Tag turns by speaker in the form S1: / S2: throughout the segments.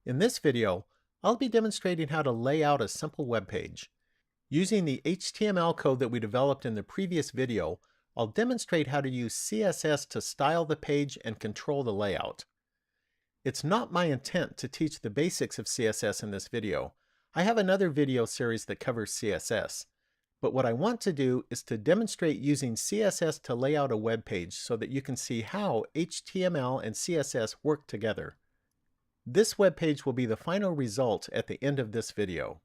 S1: In this video, I'll be demonstrating how to lay out a simple web page. Using the HTML code that we developed in the previous video, I'll demonstrate how to use CSS to style the page and control the layout. It's not my intent to teach the basics of CSS in this video. I have another video series that covers CSS. But what I want to do is to demonstrate using CSS to lay out a web page so that you can see how HTML and CSS work together. This web page will be the final result at the end of this video.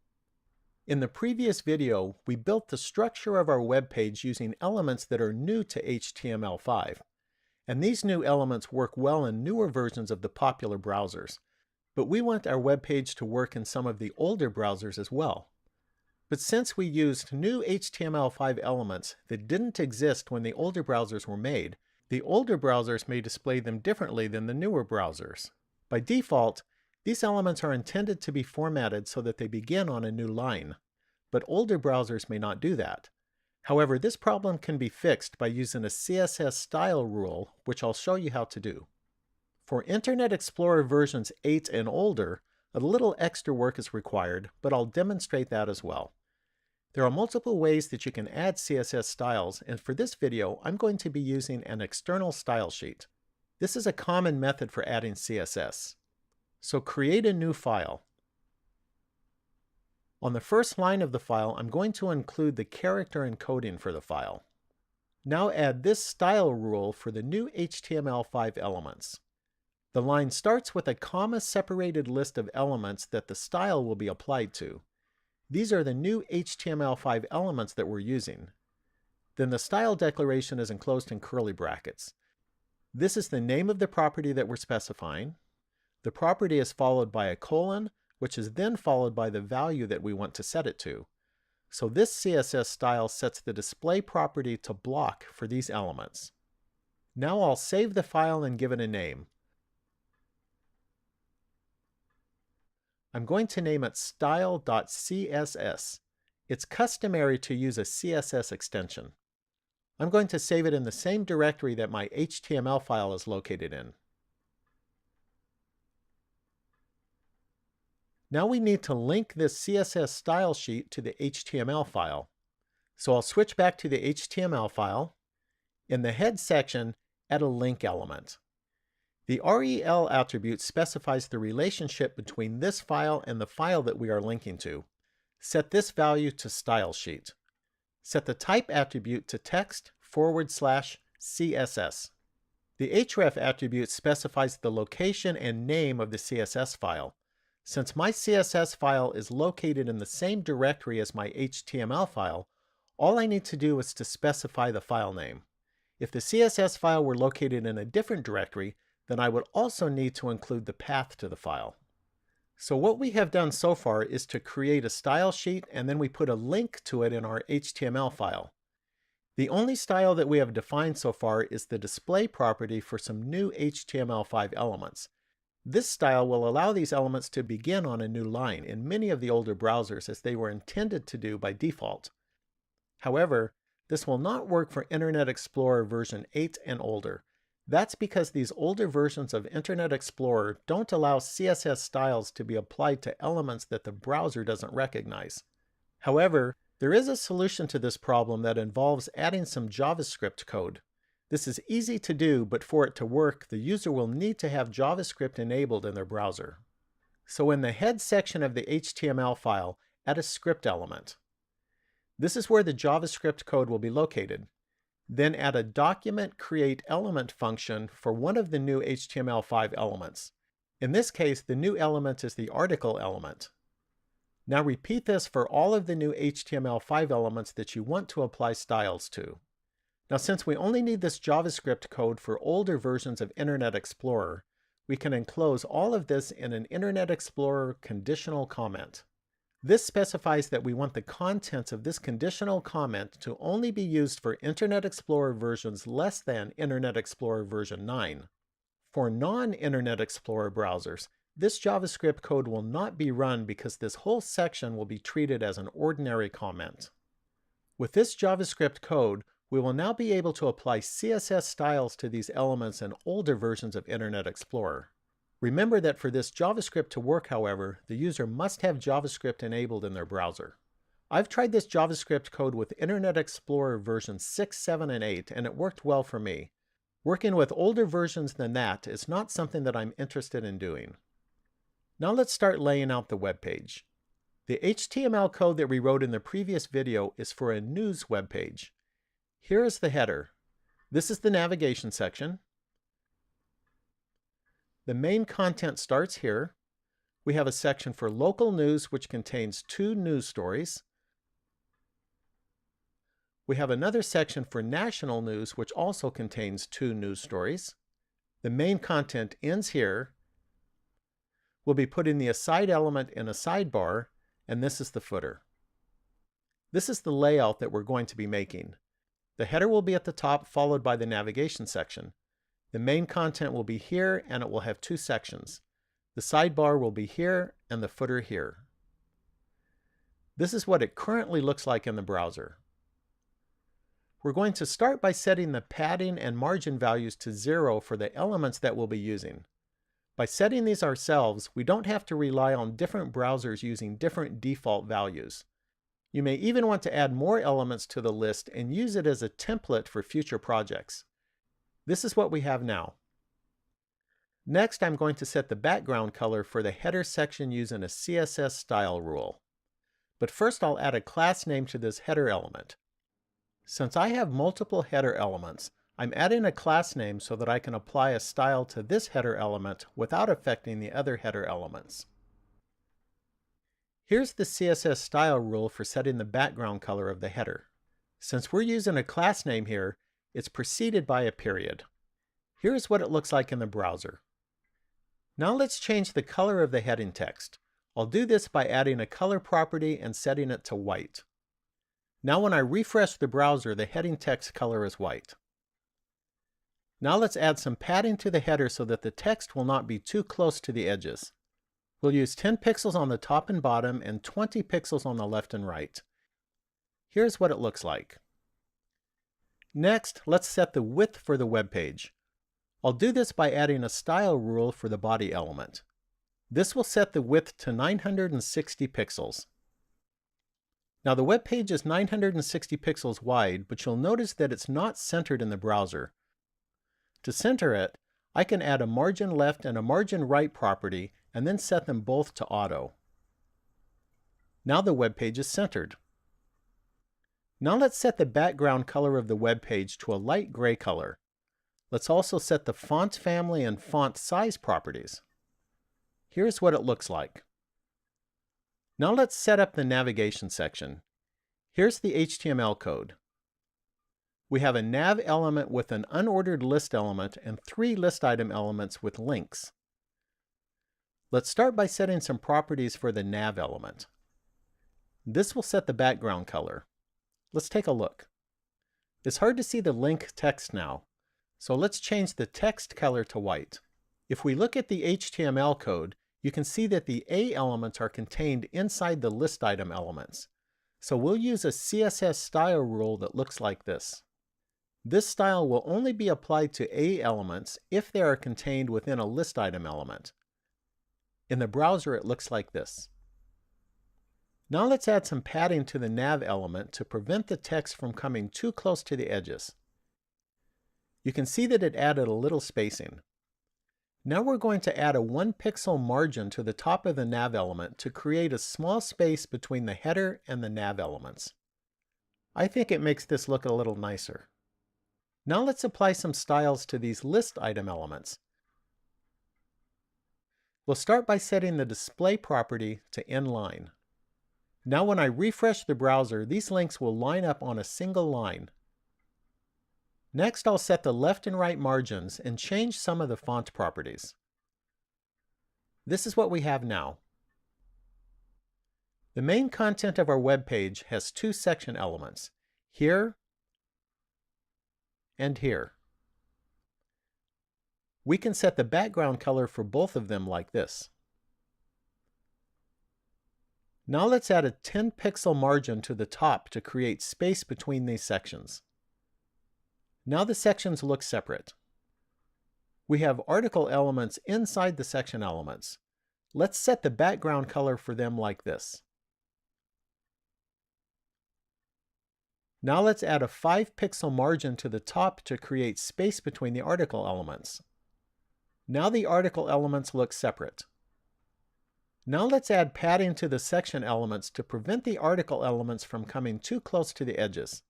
S1: In the previous video, we built the structure of our web page using elements that are new to HTML5. And these new elements work well in newer versions of the popular browsers. But we want our web page to work in some of the older browsers as well. But since we used new HTML5 elements that didn't exist when the older browsers were made, the older browsers may display them differently than the newer browsers. By default, these elements are intended to be formatted so that they begin on a new line, but older browsers may not do that. However, this problem can be fixed by using a CSS style rule, which I'll show you how to do. For Internet Explorer versions 8 and older, a little extra work is required, but I'll demonstrate that as well. There are multiple ways that you can add CSS styles, and for this video, I'm going to be using an external style sheet. This is a common method for adding CSS. So create a new file. On the first line of the file, I'm going to include the character encoding for the file. Now add this style rule for the new HTML5 elements. The line starts with a comma-separated list of elements that the style will be applied to. These are the new HTML5 elements that we're using. Then the style declaration is enclosed in curly brackets. This is the name of the property that we're specifying. The property is followed by a colon, which is then followed by the value that we want to set it to. So this CSS style sets the display property to block for these elements. Now I'll save the file and give it a name. I'm going to name it style.css. It's customary to use a CSS extension. I'm going to save it in the same directory that my HTML file is located in. Now we need to link this CSS style sheet to the HTML file. So I'll switch back to the HTML file. In the head section, add a link element. The rel attribute specifies the relationship between this file and the file that we are linking to. Set this value to Stylesheet. Set the type attribute to text/CSS. The href attribute specifies the location and name of the CSS file. Since my CSS file is located in the same directory as my HTML file, all I need to do is to specify the file name. If the CSS file were located in a different directory, then I would also need to include the path to the file. So what we have done so far is to create a style sheet and then we put a link to it in our HTML file. The only style that we have defined so far is the display property for some new HTML5 elements. This style will allow these elements to begin on a new line in many of the older browsers as they were intended to do by default. However, this will not work for Internet Explorer version 8 and older. That's because these older versions of Internet Explorer don't allow CSS styles to be applied to elements that the browser doesn't recognize. However, there is a solution to this problem that involves adding some JavaScript code. This is easy to do, but for it to work, the user will need to have JavaScript enabled in their browser. So in the head section of the HTML file, add a script element. This is where the JavaScript code will be located. Then add a document create element function for one of the new HTML5 elements. In this case, the new element is the article element. Now repeat this for all of the new HTML5 elements that you want to apply styles to. Now since we only need this JavaScript code for older versions of Internet Explorer, we can enclose all of this in an Internet Explorer conditional comment. This specifies that we want the contents of this conditional comment to only be used for Internet Explorer versions less than Internet Explorer version 9. For non-Internet Explorer browsers, this JavaScript code will not be run because this whole section will be treated as an ordinary comment. With this JavaScript code, we will now be able to apply CSS styles to these elements in older versions of Internet Explorer. Remember that for this JavaScript to work, however, the user must have JavaScript enabled in their browser. I've tried this JavaScript code with Internet Explorer versions 6, 7, and 8, and it worked well for me. Working with older versions than that is not something that I'm interested in doing. Now let's start laying out the web page. The HTML code that we wrote in the previous video is for a news web page. Here is the header. This is the navigation section. The main content starts here. We have a section for local news, which contains 2 news stories. We have another section for national news, which also contains 2 news stories. The main content ends here. We'll be putting the aside element in a sidebar, and this is the footer. This is the layout that we're going to be making. The header will be at the top, followed by the navigation section. The main content will be here, and it will have 2 sections. The sidebar will be here, and the footer here. This is what it currently looks like in the browser. We're going to start by setting the padding and margin values to 0 for the elements that we'll be using. By setting these ourselves, we don't have to rely on different browsers using different default values. You may even want to add more elements to the list and use it as a template for future projects. This is what we have now. Next, I'm going to set the background color for the header section using a CSS style rule. But first I'll add a class name to this header element. Since I have multiple header elements, I'm adding a class name so that I can apply a style to this header element without affecting the other header elements. Here's the CSS style rule for setting the background color of the header. Since we're using a class name here, it's preceded by a period. Here's what it looks like in the browser. Now let's change the color of the heading text. I'll do this by adding a color property and setting it to white. Now when I refresh the browser, the heading text color is white. Now let's add some padding to the header so that the text will not be too close to the edges. We'll use 10 pixels on the top and bottom and 20 pixels on the left and right. Here's what it looks like. Next, let's set the width for the web page. I'll do this by adding a style rule for the body element. This will set the width to 960 pixels. Now the web page is 960 pixels wide, but you'll notice that it's not centered in the browser. To center it, I can add a margin left and a margin right property and then set them both to auto. Now the web page is centered. Now let's set the background color of the web page to a light gray color. Let's also set the font family and font size properties. Here's what it looks like. Now let's set up the navigation section. Here's the HTML code. We have a nav element with an unordered list element and 3 list item elements with links. Let's start by setting some properties for the nav element. This will set the background color. Let's take a look. It's hard to see the link text now, so let's change the text color to white. If we look at the HTML code, you can see that the A elements are contained inside the list item elements. So we'll use a CSS style rule that looks like this. This style will only be applied to A elements if they are contained within a list item element. In the browser, it looks like this. Now let's add some padding to the nav element to prevent the text from coming too close to the edges. You can see that it added a little spacing. Now we're going to add a 1 pixel margin to the top of the nav element to create a small space between the header and the nav elements. I think it makes this look a little nicer. Now let's apply some styles to these list item elements. We'll start by setting the display property to inline. Now when I refresh the browser, these links will line up on a single line. Next, I'll set the left and right margins and change some of the font properties. This is what we have now. The main content of our web page has 2 section elements, here and here. We can set the background color for both of them like this. Now let's add a 10 pixel margin to the top to create space between these sections. Now the sections look separate. We have article elements inside the section elements. Let's set the background color for them like this. Now let's add a 5-pixel margin to the top to create space between the article elements. Now the article elements look separate. Now let's add padding to the section elements to prevent the article elements from coming too close to the edges.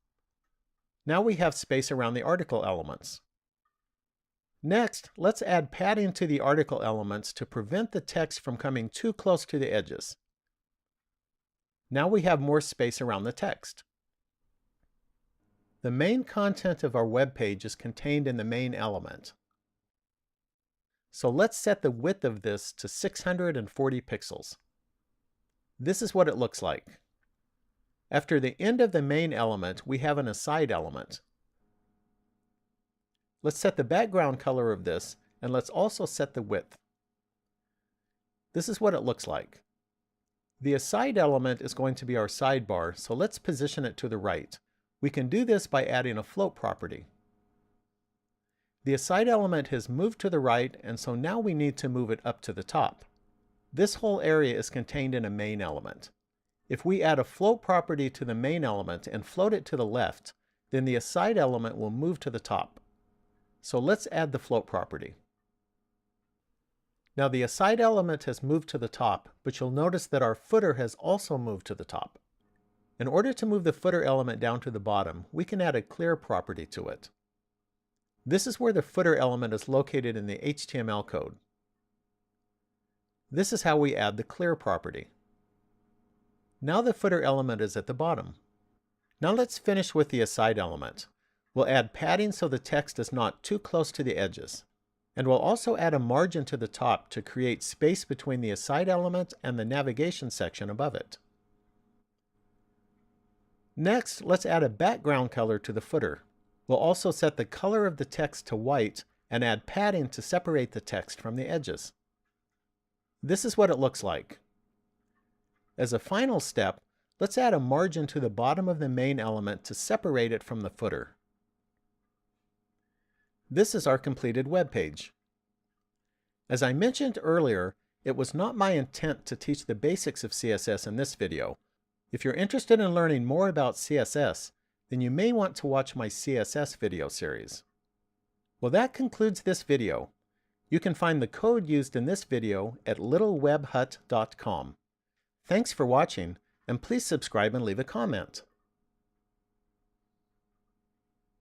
S1: Now we have space around the article elements. Next, let's add padding to the article elements to prevent the text from coming too close to the edges. Now we have more space around the text. The main content of our web page is contained in the main element. So let's set the width of this to 640 pixels. This is what it looks like. After the end of the main element, we have an aside element. Let's set the background color of this, and let's also set the width. This is what it looks like. The aside element is going to be our sidebar, so let's position it to the right. We can do this by adding a float property. The aside element has moved to the right, and so now we need to move it up to the top. This whole area is contained in a main element. If we add a float property to the main element and float it to the left, then the aside element will move to the top. So let's add the float property. Now the aside element has moved to the top, but you'll notice that our footer has also moved to the top. In order to move the footer element down to the bottom, we can add a clear property to it. This is where the footer element is located in the HTML code. This is how we add the clear property. Now the footer element is at the bottom. Now let's finish with the aside element. We'll add padding so the text is not too close to the edges. And we'll also add a margin to the top to create space between the aside element and the navigation section above it. Next, let's add a background color to the footer. We'll also set the color of the text to white and add padding to separate the text from the edges. This is what it looks like. As a final step, let's add a margin to the bottom of the main element to separate it from the footer. This is our completed web page. As I mentioned earlier, it was not my intent to teach the basics of CSS in this video. If you're interested in learning more about CSS, then you may want to watch my CSS video series. Well, that concludes this video. You can find the code used in this video at littlewebhut.com. Thanks for watching, and please subscribe and leave a comment.